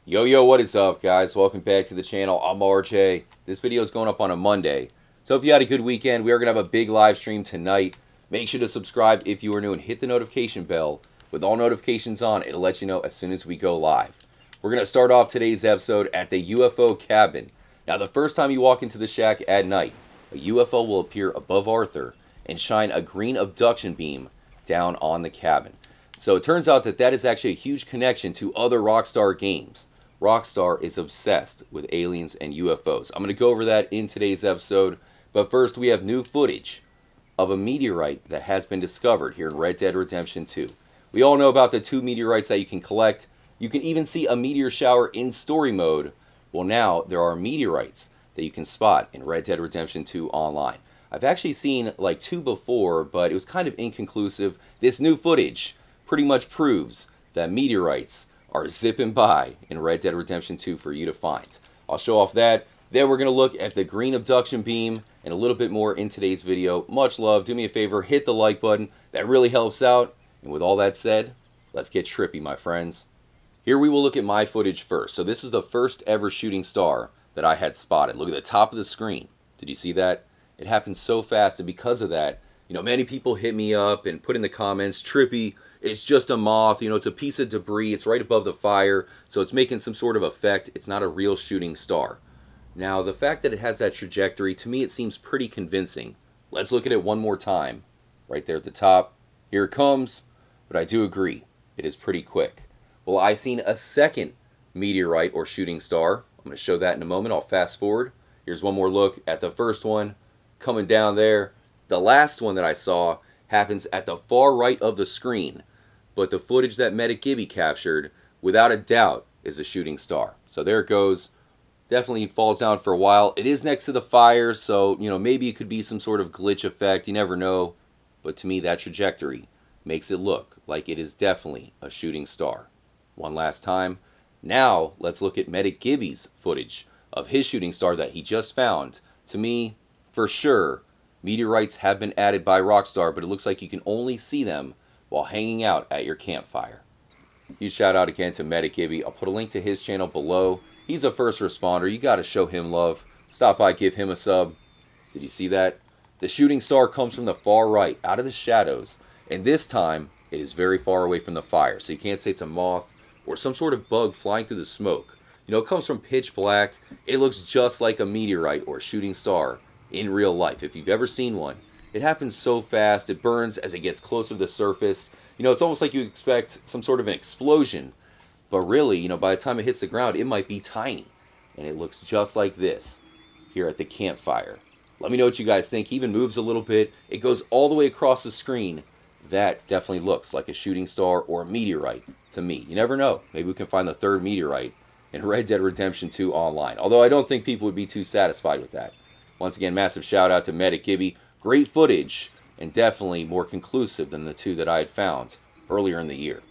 Yo, what is up, guys? Welcome back to the channel. I'm RJ. This video is going up on a Monday. So hope you had a good weekend. We are going to have a big live stream tonight. Make sure to subscribe if you are new and hit the notification bell. With all notifications on, it'll let you know as soon as we go live. We're going to start off today's episode at the UFO cabin. Now, the first time you walk into the shack at night, a UFO will appear above Arthur and shine a green abduction beam down on the cabin. So it turns out that is actually a huge connection to other Rockstar games. Rockstar is obsessed with aliens and UFOs. I'm going to go over that in today's episode. But first, we have new footage of a meteorite that has been discovered here in Red Dead Redemption 2. We all know about the 2 meteorites that you can collect. You can even see a meteor shower in story mode. Well, now there are meteorites that you can spot in Red Dead Redemption 2 online. I've actually seen like 2 before, but it was kind of inconclusive. This new footage pretty much proves that meteorites are zipping by in Red Dead Redemption 2 for you to find. I'll show off that. Then we're going to look at the green abduction beam and a little bit more in today's video. Much love. Do me a favor, hit the like button. That really helps out. And with all that said, let's get trippy, my friends. Here we will look at my footage first. So this is the first ever shooting star that I had spotted. Look at the top of the screen. Did you see that? It happened so fast, and because of that, many people hit me up and put in the comments, Trippy, it's just a moth, it's a piece of debris, it's right above the fire, so it's making some sort of effect. It's not a real shooting star. Now, the fact that it has that trajectory, to me, it seems pretty convincing. Let's look at it one more time. Right there at the top. Here it comes, but I do agree, it is pretty quick. Well, I've seen a second meteorite or shooting star. I'm going to show that in a moment. I'll fast forward. Here's one more look at the first one coming down there. The last one that I saw happens at the far right of the screen, but the footage that METEOR captured, without a doubt, is a shooting star. So there it goes. Definitely falls down for a while. It is next to the fire, so, maybe it could be some sort of glitch effect. You never know. But to me, that trajectory makes it look like it is definitely a shooting star. One last time. Now, let's look at METEOR's footage of his shooting star that he just found. To me, for sure, meteorites have been added by Rockstar, but it looks like you can only see them while hanging out at your campfire. Huge shout out again to METEOR. I'll put a link to his channel below. He's a first responder. You got to show him love. Stop by, give him a sub. Did you see that? The shooting star comes from the far right, out of the shadows, and this time it is very far away from the fire, so you can't say it's a moth or some sort of bug flying through the smoke. It comes from pitch black. It looks just like a meteorite or shooting star in real life. If you've ever seen one, it happens so fast. It burns as it gets closer to the surface. It's almost like you expect some sort of an explosion, but really, by the time it hits the ground, it might be tiny, and it looks just like this here at the campfire. Let me know what you guys think. He even moves a little bit. It goes all the way across the screen. That definitely looks like a shooting star or a meteorite to me. You never know. Maybe we can find the third meteorite in Red Dead Redemption 2 online, although I don't think people would be too satisfied with that. Once again, massive shout out to METEOR. Great footage, and definitely more conclusive than the 2 that I had found earlier in the year.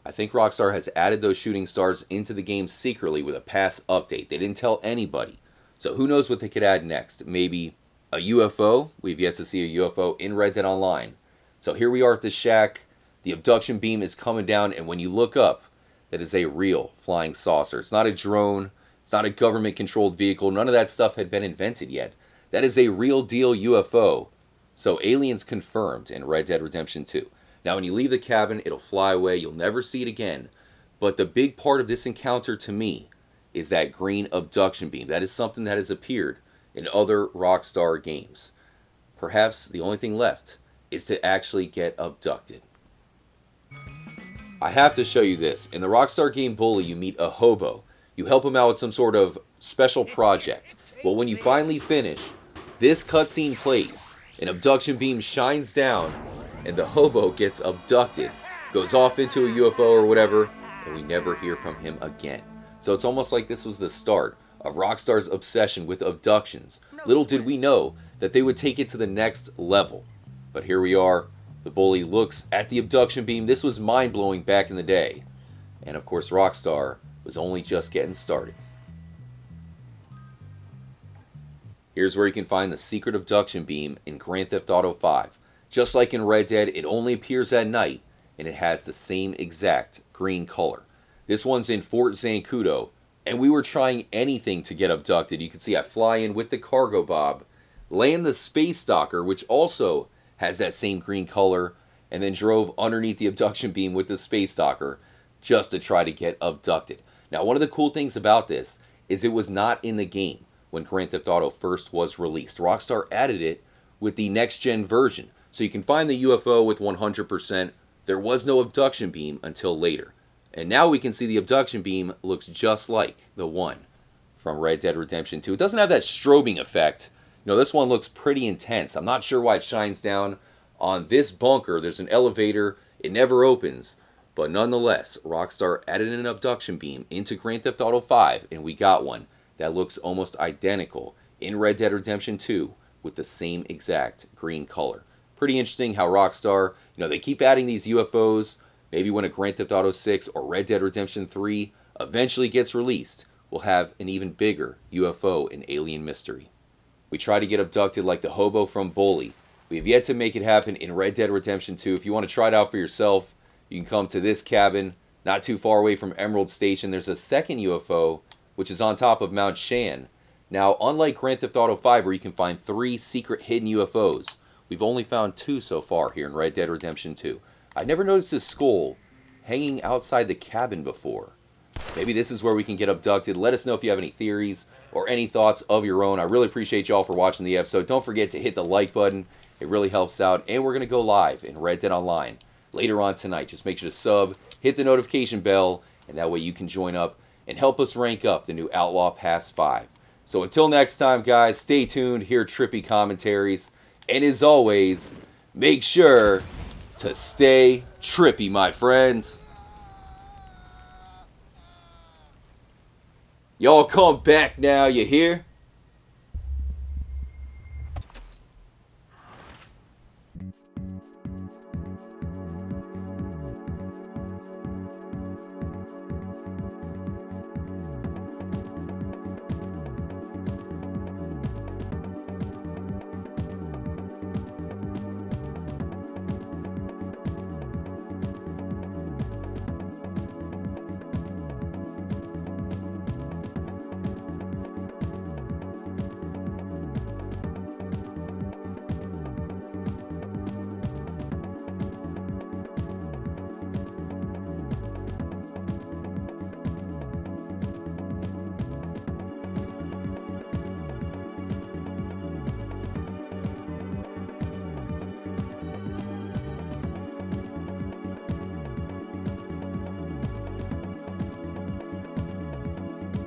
I think Rockstar has added those shooting stars into the game secretly with a past update. They didn't tell anybody. So who knows what they could add next? Maybe a UFO? We've yet to see a UFO in Red Dead Online. So here we are at the shack. The abduction beam is coming down, and when you look up, that is a real flying saucer. It's not a drone. It's not a government-controlled vehicle. None of that stuff had been invented yet. That is a real deal UFO. So aliens confirmed in Red Dead Redemption 2. Now when you leave the cabin, it'll fly away. You'll never see it again. But the big part of this encounter to me is that green abduction beam. That is something that has appeared in other Rockstar games. Perhaps the only thing left is to actually get abducted. I have to show you this. In the Rockstar game Bully, you meet a hobo. You help him out with some sort of special project. Well, when you finally finish, this cutscene plays. An abduction beam shines down, and the hobo gets abducted, goes off into a UFO or whatever, and we never hear from him again. So it's almost like this was the start of Rockstar's obsession with abductions. Little did we know that they would take it to the next level. But here we are. The bully looks at the abduction beam. This was mind-blowing back in the day. And of course, Rockstar was only just getting started. Here's where you can find the secret abduction beam in Grand Theft Auto 5. Just like in Red Dead, it only appears at night, and it has the same exact green color. This one's in Fort Zancudo, and we were trying anything to get abducted. You can see I fly in with the cargo bob, land the space stalker, which also has that same green color, and then drove underneath the abduction beam with the space stalker just to try to get abducted. Now, one of the cool things about this is it was not in the game when Grand Theft Auto first was released. Rockstar added it with the next-gen version, so you can find the UFO with 100%. There was no abduction beam until later. And now we can see the abduction beam looks just like the one from Red Dead Redemption 2. It doesn't have that strobing effect. You know, this one looks pretty intense. I'm not sure why it shines down on this bunker. There's an elevator. It never opens. But nonetheless, Rockstar added an abduction beam into Grand Theft Auto 5, and we got one that looks almost identical in Red Dead Redemption 2 with the same exact green color. Pretty interesting how Rockstar, you know, they keep adding these UFOs. Maybe when a Grand Theft Auto 6 or Red Dead Redemption 3 eventually gets released, we'll have an even bigger UFO and alien mystery. We try to get abducted like the hobo from Bully. We have yet to make it happen in Red Dead Redemption 2. If you want to try it out for yourself, you can come to this cabin, not too far away from Emerald Station. There's a second UFO, which is on top of Mount Shan. Now, unlike Grand Theft Auto 5, where you can find 3 secret hidden UFOs, we've only found 2 so far here in Red Dead Redemption 2. I never noticed this skull hanging outside the cabin before. Maybe this is where we can get abducted. Let us know if you have any theories or any thoughts of your own. I really appreciate y'all for watching the episode. Don't forget to hit the like button. It really helps out. And we're going to go live in Red Dead Online later on tonight. Just make sure to sub, hit the notification bell, and that way you can join up and help us rank up the new Outlaw Pass 5. So until next time, guys, stay tuned, hear Trippy commentaries, and as always, make sure to stay trippy, my friends. Y'all come back now, you hear?